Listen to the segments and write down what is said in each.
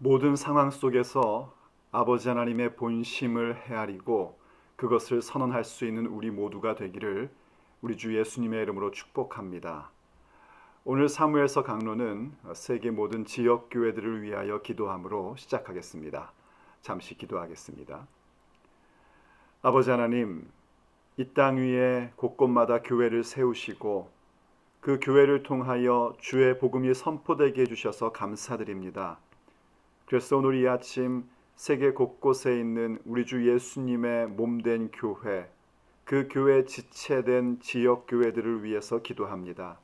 모든 상황 속에서 아버지 하나님의 본심을 헤아리고 그것을 선언할 수 있는 우리 모두가 되기를 우리 주 예수님의 이름으로 축복합니다. 오늘 사무엘서 강론은 세계 모든 지역 교회들을 위하여 기도함으로 시작하겠습니다. 잠시 기도하겠습니다. 아버지 하나님, 이 땅 위에 곳곳마다 교회를 세우시고 그 교회를 통하여 주의 복음이 선포되게 해주셔서 감사드립니다. 그래서 오늘 이 아침 세계 곳곳에 있는 우리 주 예수님의 몸된 교회, 그 교회 지체된 지역 교회들을 위해서 기도합니다.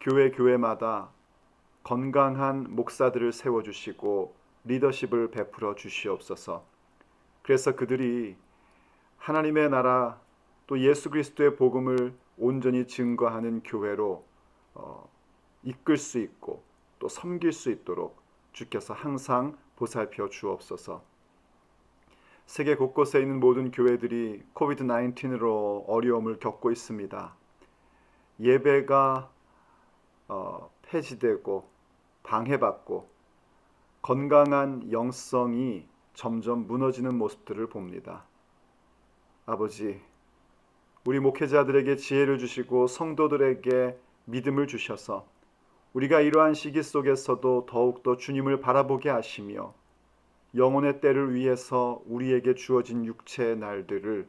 교회마다 건강한 목사들을 세워주시고 리더십을 베풀어 주시옵소서. 그래서 그들이 하나님의 나라 또 예수 그리스도의 복음을 온전히 증거하는 교회로 이끌 수 있고 또 섬길 수 있도록 주께서 항상 보살펴 주옵소서. 세계 곳곳에 있는 모든 교회들이 코비드 19으로 어려움을 겪고 있습니다. 예배가 폐지되고 방해받고 건강한 영성이 점점 무너지는 모습들을 봅니다. 아버지, 우리 목회자들에게 지혜를 주시고 성도들에게 믿음을 주셔서 우리가 이러한 시기 속에서도 더욱더 주님을 바라보게 하시며 영혼의 때를 위해서 우리에게 주어진 육체의 날들을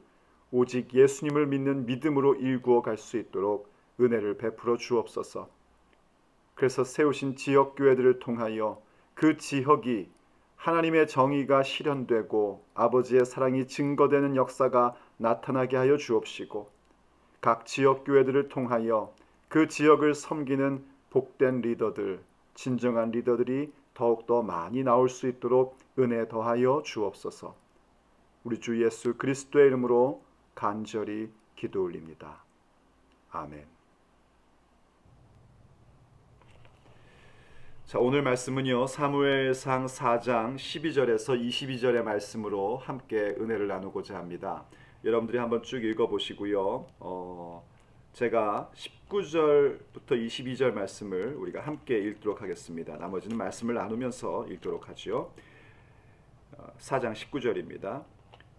오직 예수님을 믿는 믿음으로 일구어 갈 수 있도록 은혜를 베풀어 주옵소서. 그래서 세우신 지역교회들을 통하여 그 지역이 하나님의 정의가 실현되고 아버지의 사랑이 증거되는 역사가 나타나게 하여 주옵시고 각 지역교회들을 통하여 그 지역을 섬기는 복된 리더들, 진정한 리더들이 더욱더 많이 나올 수 있도록 은혜 더하여 주옵소서. 우리 주 예수 그리스도의 이름으로 간절히 기도 올립니다. 아멘. 자, 오늘 말씀은요, 사무엘상 4장 12절에서 22절의 말씀으로 함께 은혜를 나누고자 합니다. 여러분들이 한번 쭉 읽어보시고요. 제가 19절부터 22절 말씀을 우리가 함께 읽도록 하겠습니다. 나머지는 말씀을 나누면서 읽도록 하죠. 4장 19절입니다.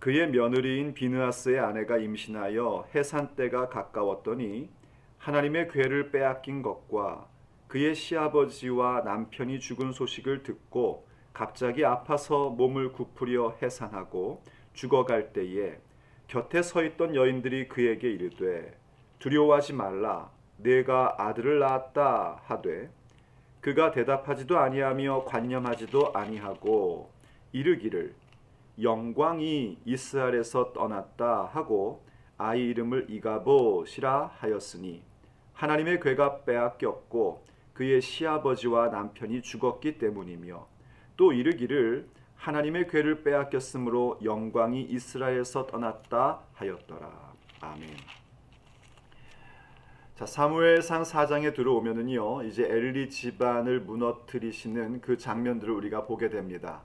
그의 며느리인 비느하스의 아내가 임신하여 해산 때가 가까웠더니 하나님의 궤를 빼앗긴 것과 그의 시아버지와 남편이 죽은 소식을 듣고 갑자기 아파서 몸을 굽으려 해산하고 죽어갈 때에 곁에 서 있던 여인들이 그에게 이르되 두려워하지 말라, 내가 아들을 낳았다 하되 그가 대답하지도 아니하며 관념하지도 아니하고 이르기를 영광이 이스라엘에서 떠났다 하고 아이 이름을 이가봇이라 하였으니 하나님의 궤가 빼앗겼고 그의 시아버지와 남편이 죽었기 때문이며 또 이르기를 하나님의 궤를 빼앗겼으므로 영광이 이스라엘에서 떠났다 하였더라. 아멘. 자, 사무엘상 4장에 들어오면은요, 이제 엘리 집안을 무너뜨리시는 그 장면들을 우리가 보게 됩니다.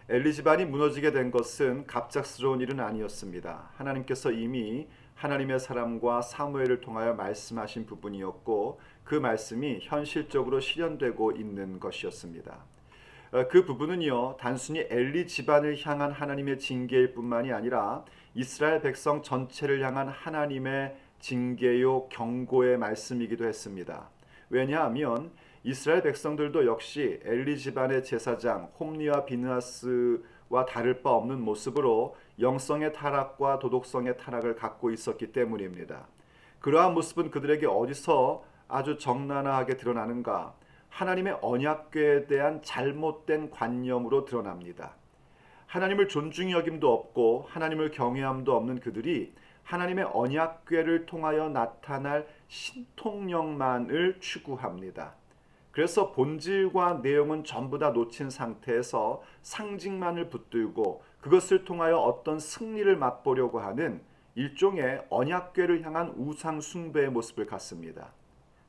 엘리 집안이 무너지게 된 것은 갑작스러운 일은 아니었습니다. 하나님께서 이미 하나님의 사람과 사무엘을 통하여 말씀하신 부분이었고 그 말씀이 현실적으로 실현되고 있는 것이었습니다. 그 부분은요, 단순히 엘리 집안을 향한 하나님의 징계일 뿐만이 아니라 이스라엘 백성 전체를 향한 하나님의 징계요 경고의 말씀이기도 했습니다. 왜냐하면 이스라엘 백성들도 역시 엘리 집안의 제사장 홈리와 비느하스와 다를 바 없는 모습으로 영성의 타락과 도덕성의 타락을 갖고 있었기 때문입니다. 그러한 모습은 그들에게 어디서 아주 적나라하게 드러나는가? 하나님의 언약궤에 대한 잘못된 관념으로 드러납니다. 하나님을 존중히 여김도 없고 하나님을 경외함도 없는 그들이 하나님의 언약궤를 통하여 나타날 신통력만을 추구합니다. 그래서 본질과 내용은 전부 다 놓친 상태에서 상징만을 붙들고 그것을 통하여 어떤 승리를 맛보려고 하는 일종의 언약궤를 향한 우상 숭배의 모습을 갖습니다.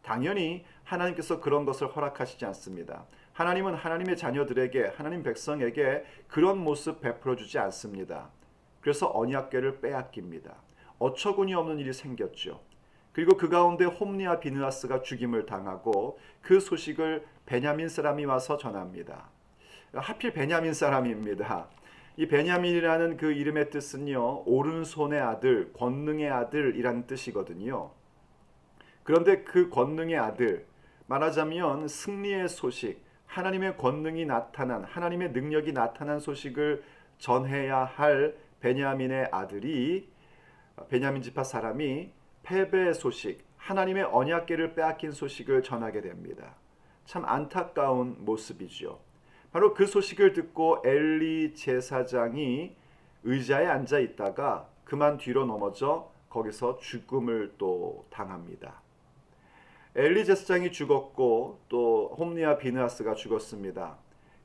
당연히 하나님께서 그런 것을 허락하시지 않습니다. 하나님은 하나님의 자녀들에게, 하나님 백성에게 그런 모습 베풀어 주지 않습니다. 그래서 언약궤를 빼앗깁니다. 어처구니 없는 일이 생겼죠. 그리고 그 가운데 홈리와 비느하스가 죽임을 당하고 그 소식을 베냐민 사람이 와서 전합니다. 하필 베냐민 사람입니다. 이 베냐민이라는 그 이름의 뜻은요, 오른손의 아들, 권능의 아들이라는 뜻이거든요. 그런데 그 권능의 아들, 말하자면 승리의 소식, 하나님의 권능이 나타난, 하나님의 능력이 나타난 소식을 전해야 할 베냐민의 아들이, 베냐민 지파 사람이 패배의 소식, 하나님의 언약궤를 빼앗긴 소식을 전하게 됩니다. 참 안타까운 모습이죠. 바로 그 소식을 듣고 엘리 제사장이 의자에 앉아 있다가 그만 뒤로 넘어져 거기서 죽음을 또 당합니다. 엘리 제사장이 죽었고 또 홈리와 비느하스가 죽었습니다.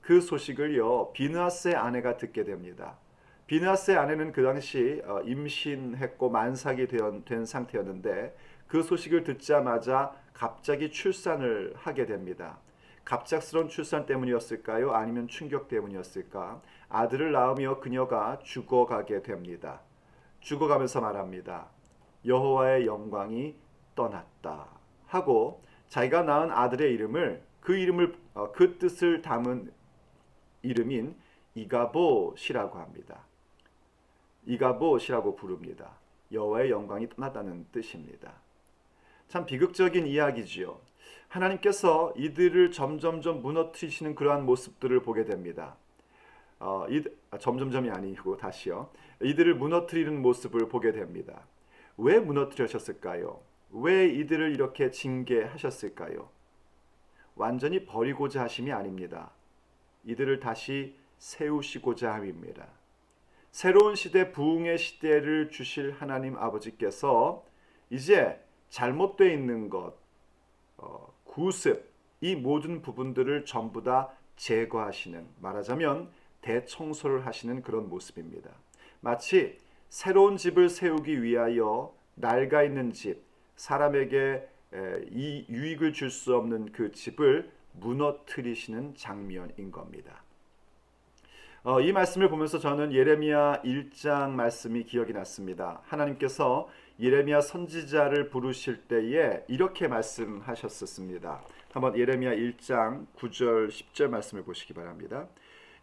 그 소식을요, 비느하스의 아내가 듣게 됩니다. 비느하스의 아내는 그 당시 임신했고 만삭이 된 상태였는데 그 소식을 듣자마자 갑자기 출산을 하게 됩니다. 갑작스러운 출산 때문이었을까요? 아니면 충격 때문이었을까? 아들을 낳으며 그녀가 죽어가게 됩니다. 죽어가면서 말합니다. 여호와의 영광이 떠났다 하고 자기가 낳은 아들의 이름을 그 뜻을 담은 이름인 이가봇이라고 합니다. 이가봇이라고 부릅니다. 여호와의 영광이 떠났다는 뜻입니다. 참 비극적인 이야기지요. 하나님께서 이들을 점점점 무너뜨리시는 그러한 모습들을 보게 됩니다. 점점점이 아니고 다시요. 이들을 무너뜨리는 모습을 보게 됩니다. 왜 무너뜨리셨을까요? 왜 이들을 이렇게 징계하셨을까요? 완전히 버리고자 하심이 아닙니다. 이들을 다시 세우시고자 함입니다. 새로운 시대, 부흥의 시대를 주실 하나님 아버지께서 이제 잘못되어 있는 것, 구습, 이 모든 부분들을 전부 다 제거하시는, 말하자면 대청소를 하시는 그런 모습입니다. 마치 새로운 집을 세우기 위하여 낡아 있는 집, 사람에게 이 유익을 줄 수 없는 그 집을 무너뜨리시는 장면인 겁니다. 이 말씀을 보면서 저는 예레미야 1장 말씀이 기억이 났습니다. 하나님께서 예레미야 선지자를 부르실 때에 이렇게 말씀하셨습니다. 한번 예레미야 1장 9절 10절 말씀을 보시기 바랍니다.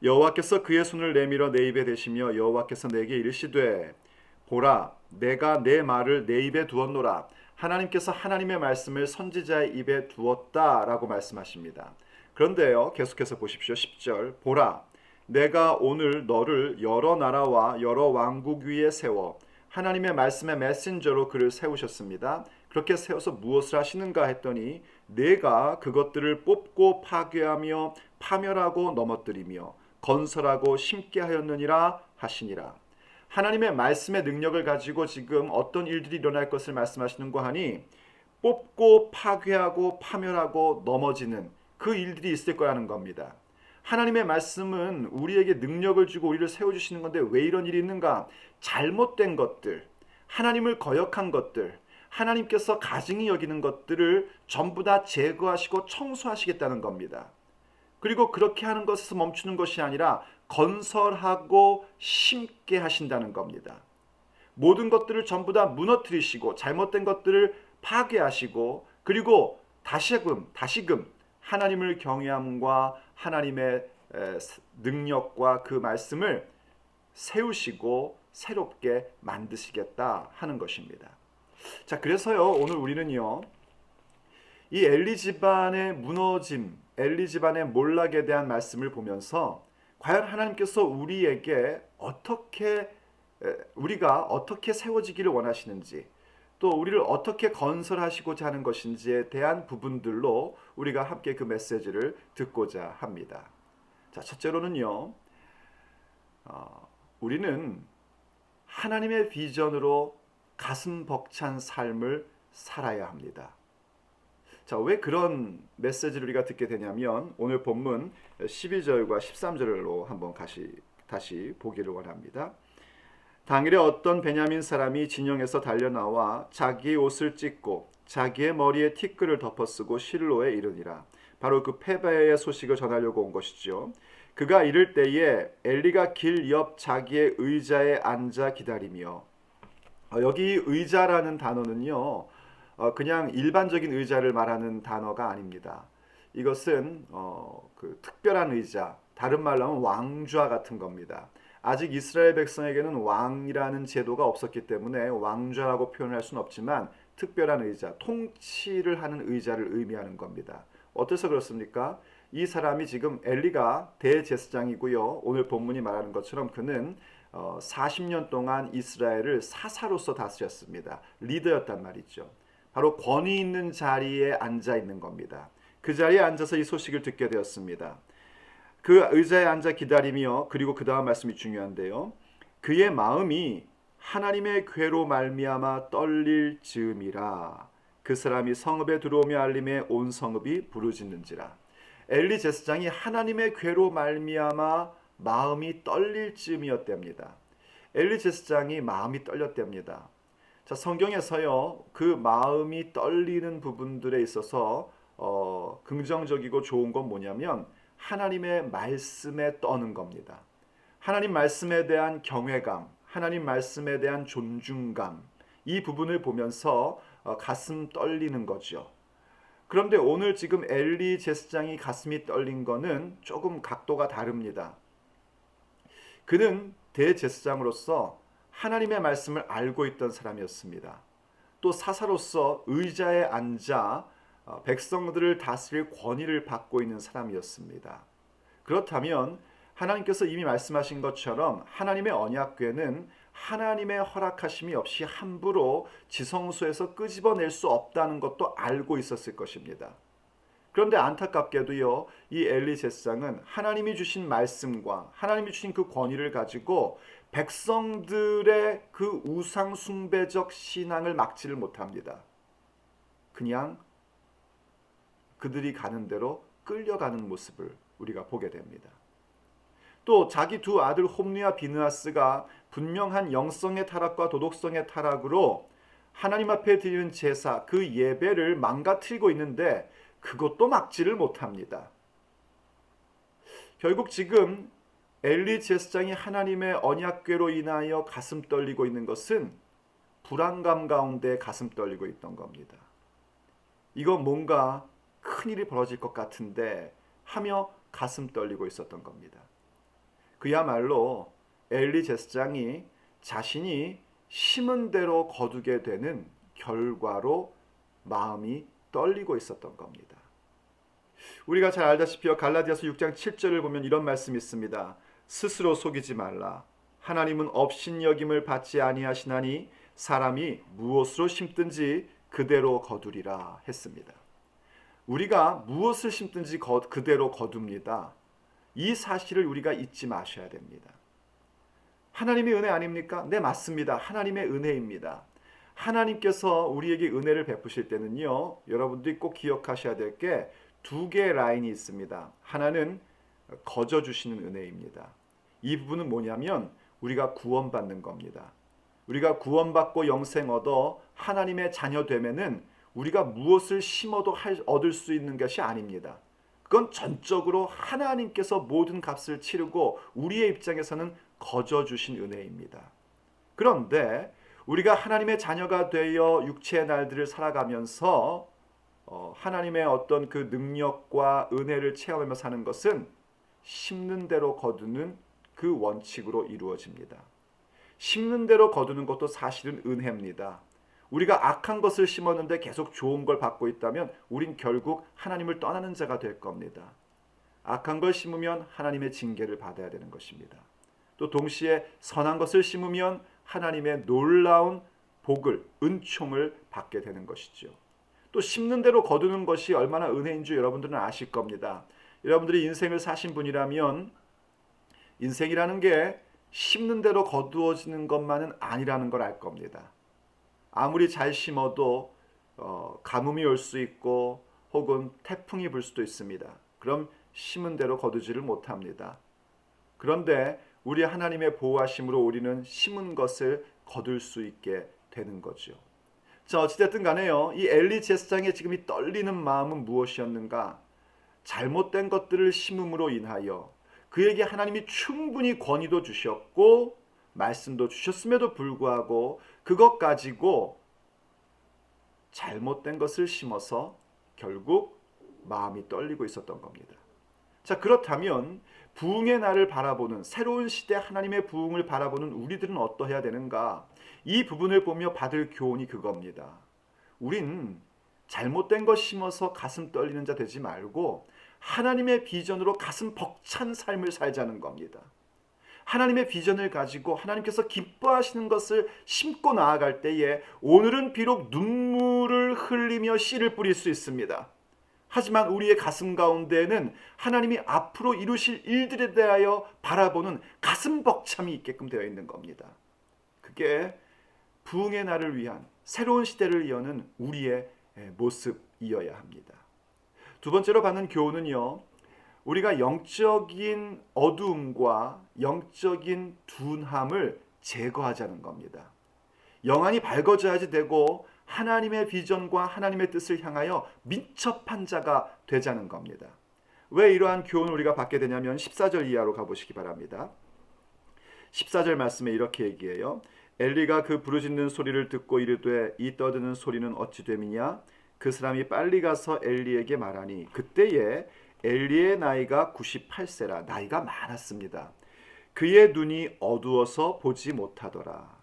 여호와께서 그의 손을 내밀어 내 입에 대시며 여호와께서 내게 이르시되 보라 내가 내 말을 내 입에 두었노라. 하나님께서 하나님의 말씀을 선지자의 입에 두었다라고 말씀하십니다. 그런데요, 계속해서 보십시오. 10절 보라 내가 오늘 너를 여러 나라와 여러 왕국 위에 세워 하나님의 말씀의 메신저로 그를 세우셨습니다. 그렇게 세워서 무엇을 하시는가 했더니 내가 그것들을 뽑고 파괴하며 파멸하고 넘어뜨리며 건설하고 심게 하였느니라 하시니라. 하나님의 말씀의 능력을 가지고 지금 어떤 일들이 일어날 것을 말씀하시는가 하니 뽑고 파괴하고 파멸하고 넘어지는 그 일들이 있을 거라는 겁니다. 하나님의 말씀은 우리에게 능력을 주고 우리를 세워주시는 건데 왜 이런 일이 있는가? 잘못된 것들, 하나님을 거역한 것들, 하나님께서 가증히 여기는 것들을 전부 다 제거하시고 청소하시겠다는 겁니다. 그리고 그렇게 하는 것에서 멈추는 것이 아니라 건설하고 심게 하신다는 겁니다. 모든 것들을 전부 다 무너뜨리시고 잘못된 것들을 파괴하시고 그리고 다시금 하나님을 경외함과 하나님의 능력과 그 말씀을 세우시고 새롭게 만드시겠다 하는 것입니다. 자, 그래서요 오늘 우리는요 이 엘리 집안의 무너짐, 엘리 집안의 몰락에 대한 말씀을 보면서 과연 하나님께서 우리에게 우리가 어떻게 세워지기를 원하시는지 또 우리를 어떻게 건설하시고자 하는 것인지에 대한 부분들로 우리가 함께 그 메시지를 듣고자 합니다. 자, 첫째로는요, 우리는 하나님의 비전으로 가슴 벅찬 삶을 살아야 합니다. 자, 왜 그런 메시지를 우리가 듣게 되냐면 오늘 본문 12절과 13절로 한번 다시 보기를 원합니다. 당일에 어떤 베냐민 사람이 진영에서 달려나와 자기의 옷을 찢고 자기의 머리에 티끌을 덮어쓰고 실로에 이르니라. 바로 그 패배의 소식을 전하려고 온 것이죠. 그가 이를 때에 엘리가 길 옆 자기의 의자에 앉아 기다리며, 여기 의자라는 단어는요 그냥 일반적인 의자를 말하는 단어가 아닙니다. 이것은 그 특별한 의자, 다른 말로 하면 왕좌 같은 겁니다. 아직 이스라엘 백성에게는 왕이라는 제도가 없었기 때문에 왕좌라고 표현할 수는 없지만 특별한 의자, 통치를 하는 의자를 의미하는 겁니다. 어때서 그렇습니까? 이 사람이 지금 엘리가 대제사장이고요. 오늘 본문이 말하는 것처럼 그는 40년 동안 이스라엘을 사사로서 다스렸습니다. 리더였단 말이죠. 바로 권위 있는 자리에 앉아 있는 겁니다. 그 자리에 앉아서 이 소식을 듣게 되었습니다. 그 의자에 앉아 기다리며, 그리고 그 다음 말씀이 중요한데요. 그의 마음이 하나님의 괴로 말미암아 떨릴 즈음이라. 그 사람이 성읍에 들어오며 알림에 온 성읍이 부르짖는지라. 엘리 제사장이 하나님의 괴로 말미암아 마음이 떨릴 즈음이었답니다. 엘리 제사장이 마음이 떨렸답니다. 자, 성경에서요, 그 마음이 떨리는 부분들에 있어서 긍정적이고 좋은 건 뭐냐면 하나님의 말씀에 떠는 겁니다. 하나님 말씀에 대한 경외감, 하나님 말씀에 대한 존중감, 이 부분을 보면서 가슴 떨리는 거죠. 그런데 오늘 지금 엘리 제사장이 가슴이 떨린 거는 조금 각도가 다릅니다. 그는 대제사장으로서 하나님의 말씀을 알고 있던 사람이었습니다. 또 사사로서 의자에 앉아 백성들을 다스릴 권위를 받고 있는 사람이었습니다. 그렇다면 하나님께서 이미 말씀하신 것처럼 하나님의 언약궤는 하나님의 허락하심이 없이 함부로 지성소에서 끄집어낼 수 없다는 것도 알고 있었을 것입니다. 그런데 안타깝게도요, 이 엘리 제사장은 하나님이 주신 말씀과 하나님이 주신 그 권위를 가지고 백성들의 그 우상 숭배적 신앙을 막지를 못합니다. 그냥 그들이 가는 대로 끌려가는 모습을 우리가 보게 됩니다. 또 자기 두 아들 홈리와 비느하스가 분명한 영성의 타락과 도덕성의 타락으로 하나님 앞에 드리는 제사, 그 예배를 망가뜨리고 있는데 그것도 막지를 못합니다. 결국 지금 엘리 제사장이 하나님의 언약궤로 인하여 가슴 떨리고 있는 것은 불안감 가운데 가슴 떨리고 있던 겁니다. 이거 뭔가 큰일이 벌어질 것 같은데 하며 가슴 떨리고 있었던 겁니다. 그야말로 엘리 제사장이 자신이 심은 대로 거두게 되는 결과로 마음이 떨리고 있었던 겁니다. 우리가 잘 알다시피 갈라디아서 6장 7절을 보면 이런 말씀이 있습니다. 스스로 속이지 말라. 하나님은 업신여김을 받지 아니하시나니 사람이 무엇으로 심든지 그대로 거두리라 했습니다. 우리가 무엇을 심든지 그대로 거둡니다. 이 사실을 우리가 잊지 마셔야 됩니다. 하나님의 은혜 아닙니까? 네, 맞습니다. 하나님의 은혜입니다. 하나님께서 우리에게 은혜를 베푸실 때는요, 여러분들이 꼭 기억하셔야 될 게 두 개의 라인이 있습니다. 하나는 거저 주시는 은혜입니다. 이 부분은 뭐냐면 우리가 구원받는 겁니다. 우리가 구원받고 영생 얻어 하나님의 자녀 되면은 우리가 무엇을 심어도 얻을 수 있는 것이 아닙니다. 그건 전적으로 하나님께서 모든 값을 치르고 우리의 입장에서는 거저 주신 은혜입니다. 그런데 우리가 하나님의 자녀가 되어 육체의 날들을 살아가면서 하나님의 어떤 그 능력과 은혜를 체험하며 사는 것은 심는 대로 거두는 그 원칙으로 이루어집니다. 심는 대로 거두는 것도 사실은 은혜입니다. 우리가 악한 것을 심었는데 계속 좋은 걸 받고 있다면 우린 결국 하나님을 떠나는 자가 될 겁니다. 악한 걸 심으면 하나님의 징계를 받아야 되는 것입니다. 또 동시에 선한 것을 심으면 하나님의 놀라운 복을, 은총을 받게 되는 것이죠. 또 심는 대로 거두는 것이 얼마나 은혜인 줄 여러분들은 아실 겁니다. 여러분들이 인생을 사신 분이라면 인생이라는 게 심는 대로 거두어지는 것만은 아니라는 걸 알 겁니다. 아무리 잘 심어도 가뭄이 올 수 있고 혹은 태풍이 불 수도 있습니다. 그럼 심은 대로 거두지를 못합니다. 그런데 우리 하나님의 보호하심으로 우리는 심은 것을 거둘 수 있게 되는 거죠. 자, 어찌됐든 간에요, 이 엘리 제사장의 지금 이 떨리는 마음은 무엇이었는가? 잘못된 것들을 심음으로 인하여 그에게 하나님이 충분히 권위도 주셨고 말씀도 주셨음에도 불구하고 그것 가지고 잘못된 것을 심어서 결국 마음이 떨리고 있었던 겁니다. 자, 그렇다면 부흥의 날을 바라보는, 새로운 시대 하나님의 부흥을 바라보는 우리들은 어떠해야 되는가? 이 부분을 보며 받을 교훈이 그겁니다. 우린 잘못된 것 심어서 가슴 떨리는 자 되지 말고 하나님의 비전으로 가슴 벅찬 삶을 살자는 겁니다. 하나님의 비전을 가지고 하나님께서 기뻐하시는 것을 심고 나아갈 때에 오늘은 비록 눈물을 흘리며 씨를 뿌릴 수 있습니다. 하지만 우리의 가슴 가운데에는 하나님이 앞으로 이루실 일들에 대하여 바라보는 가슴 벅참이 있게끔 되어 있는 겁니다. 그게 부흥의 날을 위한 새로운 시대를 여는 우리의 모습이어야 합니다. 두 번째로 받는 교훈은요, 우리가 영적인 어두움과 영적인 둔함을 제거하자는 겁니다. 영안이 밝아져야지 되고 하나님의 비전과 하나님의 뜻을 향하여 민첩한 자가 되자는 겁니다. 왜 이러한 교훈을 우리가 받게 되냐면 14절 이하로 가보시기 바랍니다. 14절 말씀에 이렇게 얘기해요. 엘리가 그 부르짖는 소리를 듣고 이르되 이 떠드는 소리는 어찌 됨이냐? 그 사람이 빨리 가서 엘리에게 말하니 그때에 엘리의 나이가 98세라 나이가 많았습니다. 그의 눈이 어두워서 보지 못하더라.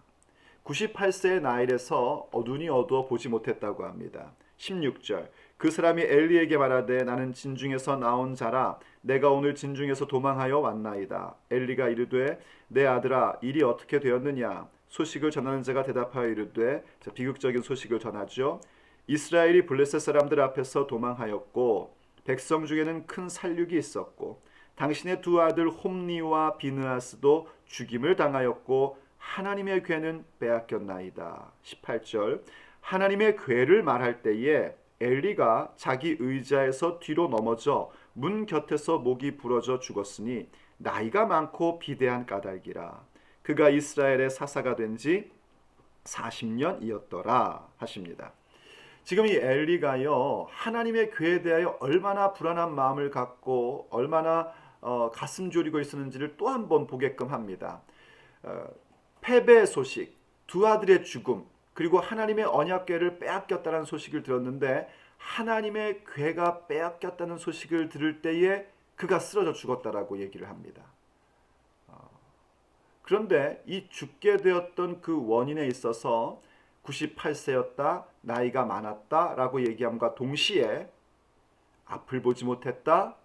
98세의 나이에서 눈이 어두워 보지 못했다고 합니다. 16절 그 사람이 엘리에게 말하되 나는 진중에서 나온 자라 내가 오늘 진중에서 도망하여 왔나이다. 엘리가 이르되 내 아들아 일이 어떻게 되었느냐? 소식을 전하는 자가 대답하여 이르되 비극적인 소식을 전하죠. 이스라엘이 블레셋 사람들 앞에서 도망하였고 백성 중에는 큰 살육이 있었고 당신의 두 아들 홈니와 비느하스도 죽임을 당하였고 하나님의 괴는 빼앗겼나이다. 18절 하나님의 괴를 말할 때에 엘리가 자기 의자에서 뒤로 넘어져 문 곁에서 목이 부러져 죽었으니 나이가 많고 비대한 까닭이라. 그가 이스라엘의 사사가 된 지 40년이었더라 하십니다. 지금 이 엘리가요 하나님의 괴에 대하여 얼마나 불안한 마음을 갖고 얼마나 가슴 졸이고 있었는지를 또 한 번 보게끔 합니다. 패배의 소식, 두 아들의 죽음, 그리고 하나님의 언약궤를 빼앗겼다는 소식을 들었는데 하나님의 궤가 빼앗겼다는 소식을 들을 때에 그가 쓰러져 죽었다라고 얘기를 합니다. 그런데 이 죽게 되었던 그 원인에 있어서 98세였다, 나이가 많았다라고 얘기함과 동시에 앞을 보지 못했다,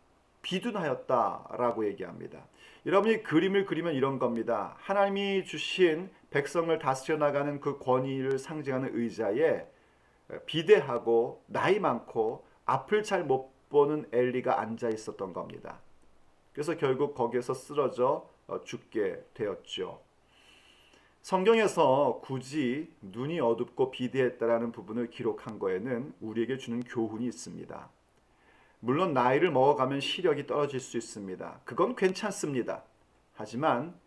비둔하였다라고 얘기합니다. 여러분이 그림을 그리면 이런 겁니다. 하나님이 주신 백성을 다스려 나가는 그 권위를 상징하는 의자에 비대하고 나이 많고 앞을 잘 못 보는 엘리가 앉아 있었던 겁니다. 그래서 결국 거기에서 쓰러져 죽게 되었죠. 성경에서 굳이 눈이 어둡고 비대했다라는 부분을 기록한 거에는 우리에게 주는 교훈이 있습니다. 물론 나이를 먹어가면 시력이 떨어질 수 있습니다. 그건 괜찮습니다. 하지만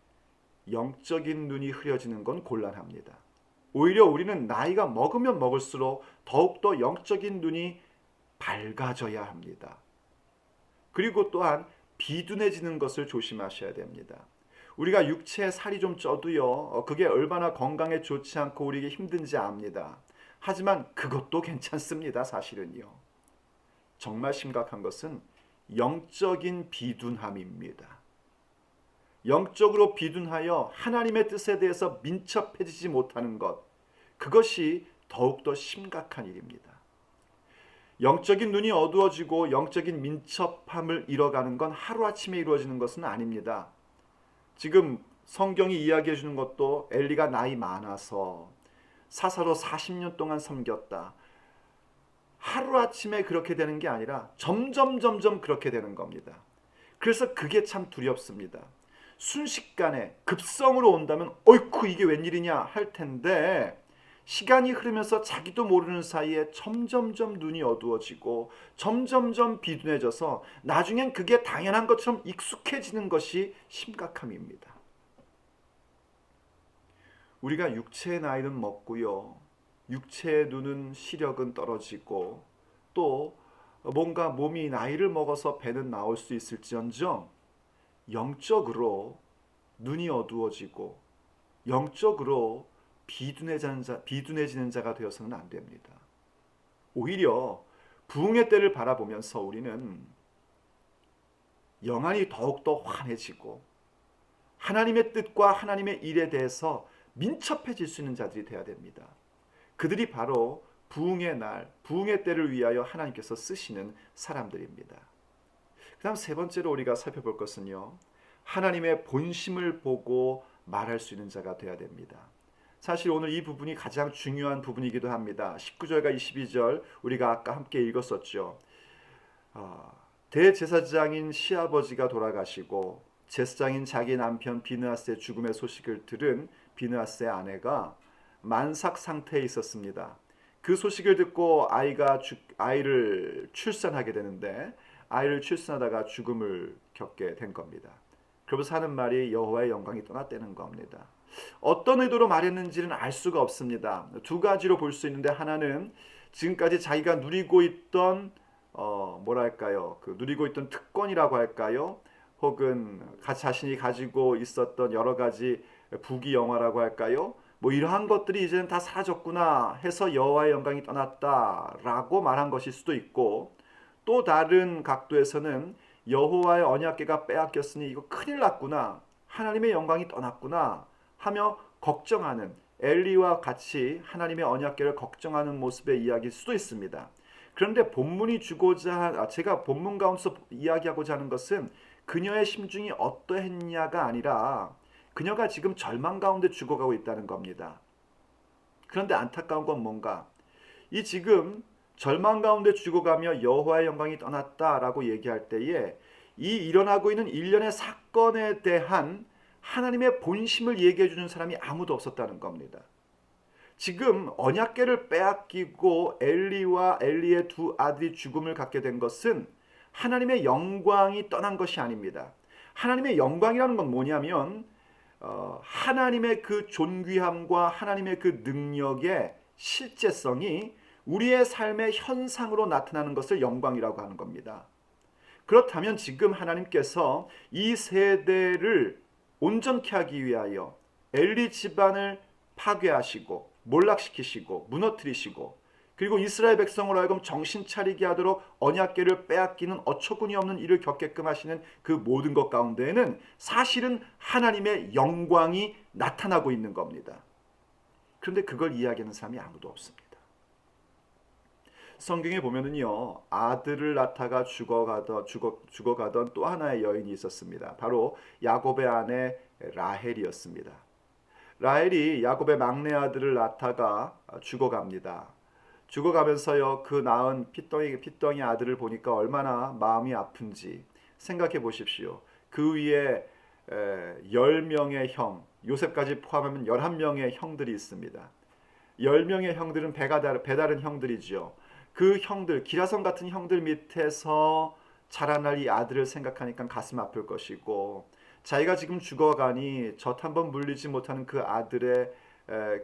영적인 눈이 흐려지는 건 곤란합니다. 오히려 우리는 나이가 먹으면 먹을수록 더욱더 영적인 눈이 밝아져야 합니다. 그리고 또한 비둔해지는 것을 조심하셔야 됩니다. 우리가 육체에 살이 좀 쪄도요, 그게 얼마나 건강에 좋지 않고 우리에게 힘든지 압니다. 하지만 그것도 괜찮습니다. 사실은요. 정말 심각한 것은 영적인 비둔함입니다. 영적으로 비둔하여 하나님의 뜻에 대해서 민첩해지지 못하는 것, 그것이 더욱더 심각한 일입니다. 영적인 눈이 어두워지고 영적인 민첩함을 잃어가는 건 하루아침에 이루어지는 것은 아닙니다. 지금 성경이 이야기해 주는 것도 엘리가 나이 많아서 사사로 40년 동안 섬겼다. 하루아침에 그렇게 되는 게 아니라 점점 그렇게 되는 겁니다. 그래서 그게 참 두렵습니다. 순식간에 급성으로 온다면 어이쿠 이게 웬일이냐 할 텐데 시간이 흐르면서 자기도 모르는 사이에 점점점 눈이 어두워지고 점점점 비둔해져서 나중엔 그게 당연한 것처럼 익숙해지는 것이 심각함입니다. 우리가 육체의 나이는 먹고요. 육체의 눈은 시력은 떨어지고 또 뭔가 몸이 나이를 먹어서 배는 나올 수 있을지언정 영적으로 눈이 어두워지고 영적으로 비둔해지는 자가 되어서는 안 됩니다. 오히려 부흥의 때를 바라보면서 우리는 영안이 더욱더 환해지고 하나님의 뜻과 하나님의 일에 대해서 민첩해질 수 있는 자들이 되어야 됩니다. 그들이 바로 부흥의 날, 부흥의 때를 위하여 하나님께서 쓰시는 사람들입니다. 그 다음 세 번째로 우리가 살펴볼 것은요, 하나님의 본심을 보고 말할 수 있는 자가 되어야 됩니다. 사실 오늘 이 부분이 가장 중요한 부분이기도 합니다. 19절과 22절 우리가 아까 함께 읽었었죠. 대제사장인 시아버지가 돌아가시고 제사장인 자기 남편 비느하스의 죽음의 소식을 들은 비느하스의 아내가 만삭 상태에 있었습니다. 그 소식을 듣고 아이를 출산하게 되는데 아이를 출산하다가 죽음을 겪게 된 겁니다. 그러면서 하는 말이 여호와의 영광이 떠났다는 겁니다. 어떤 의도로 말했는지는 알 수가 없습니다. 두 가지로 볼 수 있는데, 하나는 지금까지 자기가 누리고 있던 누리고 있던 특권이라고 할까요? 혹은 자신이 가지고 있었던 여러 가지 부귀영화라고 할까요? 이러한 것들이 이제는 다 사라졌구나 해서 여호와의 영광이 떠났다라고 말한 것일 수도 있고, 또 다른 각도에서는 여호와의 언약궤가 빼앗겼으니 이거 큰일 났구나, 하나님의 영광이 떠났구나 하며 걱정하는, 엘리와 같이 하나님의 언약궤를 걱정하는 모습의 이야기일 수도 있습니다. 그런데 제가 본문 가운데서 이야기하고자 하는 것은 그녀의 심중이 어떠했냐가 아니라 그녀가 지금 절망 가운데 죽어가고 있다는 겁니다. 그런데 안타까운 건 뭔가, 이 지금 절망 가운데 죽어가며 여호와의 영광이 떠났다라고 얘기할 때에 이 일어나고 있는 일련의 사건에 대한 하나님의 본심을 얘기해 주는 사람이 아무도 없었다는 겁니다. 지금 언약궤를 빼앗기고 엘리와 엘리의 두 아들이 죽음을 갖게 된 것은 하나님의 영광이 떠난 것이 아닙니다. 하나님의 영광이라는 건 뭐냐면 하나님의 그 존귀함과 하나님의 그 능력의 실제성이 우리의 삶의 현상으로 나타나는 것을 영광이라고 하는 겁니다. 그렇다면 지금 하나님께서 이 세대를 온전케 하기 위하여 엘리 집안을 파괴하시고 몰락시키시고 무너뜨리시고, 그리고 이스라엘 백성으로 하여금 정신 차리게 하도록 언약궤를 빼앗기는 어처구니 없는 일을 겪게끔 하시는 그 모든 것 가운데에는 사실은 하나님의 영광이 나타나고 있는 겁니다. 그런데 그걸 이야기하는 사람이 아무도 없습니다. 성경에 보면은요, 아들을 낳다가 죽어가던 또 하나의 여인이 있었습니다. 바로 야곱의 아내 라헬이었습니다. 라헬이 야곱의 막내 아들을 낳다가 죽어갑니다. 죽어가면서요, 그 낳은 핏덩이 아들을 보니까 얼마나 마음이 아픈지 생각해 보십시오. 그 위에 10명의 형, 요셉까지 포함하면 11명의 형들이 있습니다. 10명의 형들은 배다른 형들이죠. 그 형들, 기라성 같은 형들 밑에서 자라날 이 아들을 생각하니까 가슴 아플 것이고, 자기가 지금 죽어가니 젖 한번 물리지 못하는 그 아들의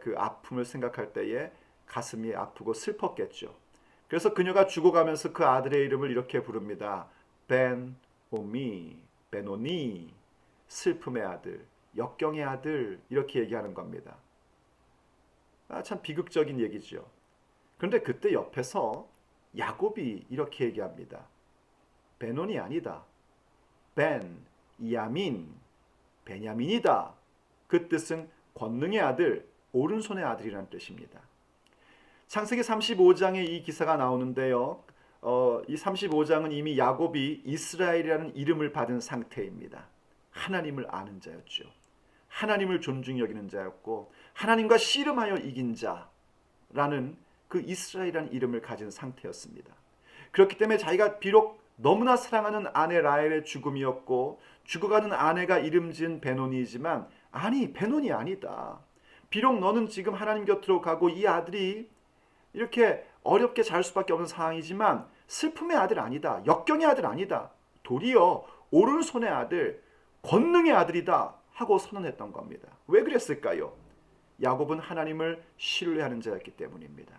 그 아픔을 생각할 때에 가슴이 아프고 슬펐겠죠. 그래서 그녀가 죽어가면서 그 아들의 이름을 이렇게 부릅니다. 베노니, 슬픔의 아들, 역경의 아들, 이렇게 얘기하는 겁니다. 참 비극적인 얘기죠. 그런데 그때 옆에서 야곱이 이렇게 얘기합니다. 베논이 아니다. 베냐민이다. 그 뜻은 권능의 아들, 오른손의 아들이라는 뜻입니다. 창세기 35장에 이 기사가 나오는데요. 이 35장은 이미 야곱이 이스라엘이라는 이름을 받은 상태입니다. 하나님을 아는 자였죠. 하나님을 존중히 여기는 자였고, 하나님과 씨름하여 이긴 자라는 그 이스라엘이라는 이름을 가진 상태였습니다. 그렇기 때문에 자기가 비록 너무나 사랑하는 아내 라헬의 죽음이었고, 죽어가는 아내가 이름 지은 베논이지만, 아니, 베논이 아니다. 비록 너는 지금 하나님 곁으로 가고 이 아들이 이렇게 어렵게 잘 수밖에 없는 상황이지만 슬픔의 아들 아니다. 역경의 아들 아니다. 도리어 오른손의 아들, 권능의 아들이다 하고 선언했던 겁니다. 왜 그랬을까요? 야곱은 하나님을 신뢰하는 자였기 때문입니다.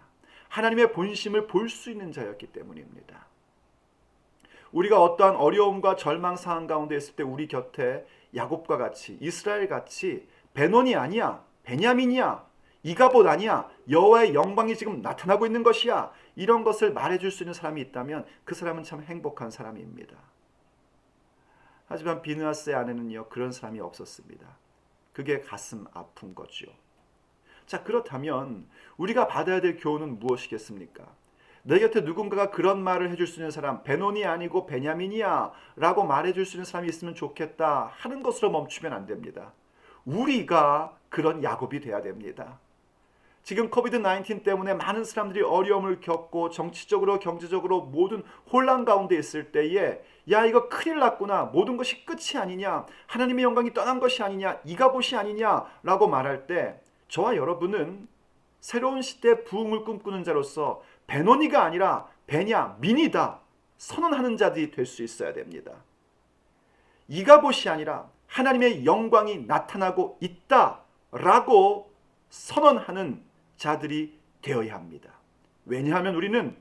하나님의 본심을 볼 수 있는 자였기 때문입니다. 우리가 어떠한 어려움과 절망 상황 가운데 있을 때 우리 곁에 야곱과 같이, 이스라엘 같이 베논이 아니야, 베냐민이야, 이가봇 아니야. 여호와의 영광이 지금 나타나고 있는 것이야. 이런 것을 말해줄 수 있는 사람이 있다면 그 사람은 참 행복한 사람입니다. 하지만 비느하스의 아내는요, 그런 사람이 없었습니다. 그게 가슴 아픈 거죠. 자, 그렇다면 우리가 받아야 될 교훈은 무엇이겠습니까? 내 곁에 누군가가 그런 말을 해줄 수 있는 사람, 베논이 아니고 베냐민이야 라고 말해줄 수 있는 사람이 있으면 좋겠다 하는 것으로 멈추면 안 됩니다. 우리가 그런 야곱이 돼야 됩니다. 지금 코비드-19 때문에 많은 사람들이 어려움을 겪고 정치적으로 경제적으로 모든 혼란 가운데 있을 때에 야, 이거 큰일 났구나, 모든 것이 끝이 아니냐, 하나님의 영광이 떠난 것이 아니냐, 이가봇이 아니냐라고 말할 때 저와 여러분은 새로운 시대 부흥을 꿈꾸는 자로서 베노니가 아니라 베냐민이다 선언하는 자들이 될 수 있어야 됩니다. 이가봇이 아니라 하나님의 영광이 나타나고 있다라고 선언하는 자들이 되어야 합니다. 왜냐하면 우리는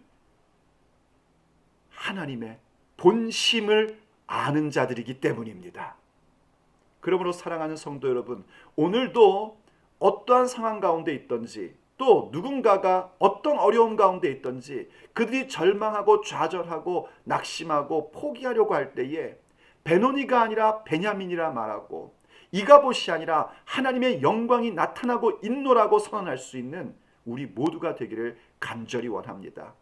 하나님의 본심을 아는 자들이기 때문입니다. 그러므로 사랑하는 성도 여러분, 오늘도 어떠한 상황 가운데 있든지 또 누군가가 어떤 어려움 가운데 있든지 그들이 절망하고 좌절하고 낙심하고 포기하려고 할 때에 베노니가 아니라 베냐민이라 말하고 이가봇이 아니라 하나님의 영광이 나타나고 있노라고 선언할 수 있는 우리 모두가 되기를 간절히 원합니다.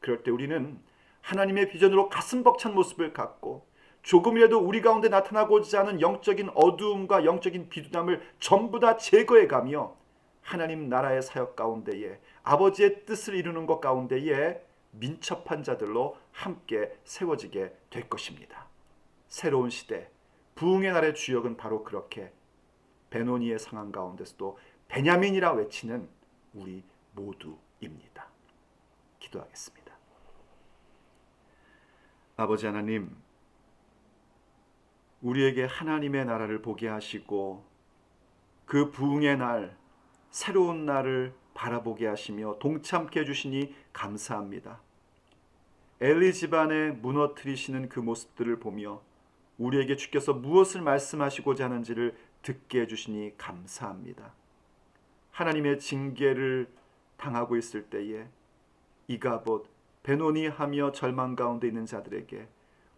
그럴 때 우리는 하나님의 비전으로 가슴 벅찬 모습을 갖고 조금이라도 우리 가운데 나타나고자 하는 영적인 어두움과 영적인 비둔함을 전부 다 제거해가며 하나님 나라의 사역 가운데에 아버지의 뜻을 이루는 것 가운데에 민첩한 자들로 함께 세워지게 될 것입니다. 새로운 시대 부흥의 날의 주역은 바로 그렇게 베노니의 상황 가운데서도 베냐민이라 외치는 우리 모두입니다. 기도하겠습니다. 아버지 하나님, 우리에게 하나님의 나라를 보게 하시고 그 부흥의 날, 새로운 날을 바라보게 하시며 동참케 해주시니 감사합니다. 엘리 집안에 무너뜨리시는 그 모습들을 보며 우리에게 주께서 무엇을 말씀하시고자 하는지를 듣게 해주시니 감사합니다. 하나님의 징계를 당하고 있을 때에 이가봇, 베노니 하며 절망 가운데 있는 자들에게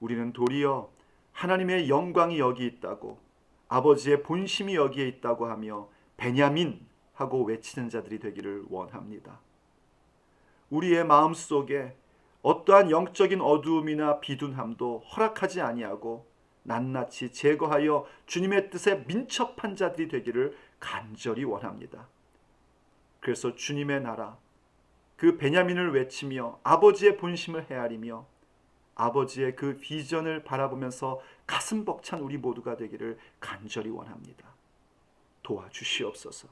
우리는 도리어 하나님의 영광이 여기 있다고, 아버지의 본심이 여기에 있다고 하며 베냐민 하고 외치는 자들이 되기를 원합니다. 우리의 마음속에 어떠한 영적인 어두움이나 비둔함도 허락하지 아니하고 낱낱이 제거하여 주님의 뜻에 민첩한 자들이 되기를 간절히 원합니다. 그래서 주님의 나라, 그 베냐민을 외치며 아버지의 본심을 헤아리며 아버지의 그 비전을 바라보면서 가슴 벅찬 우리 모두가 되기를 간절히 원합니다. 도와주시옵소서.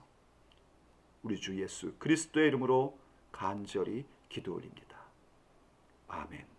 우리 주 예수 그리스도의 이름으로 간절히 기도 올립니다. 아멘.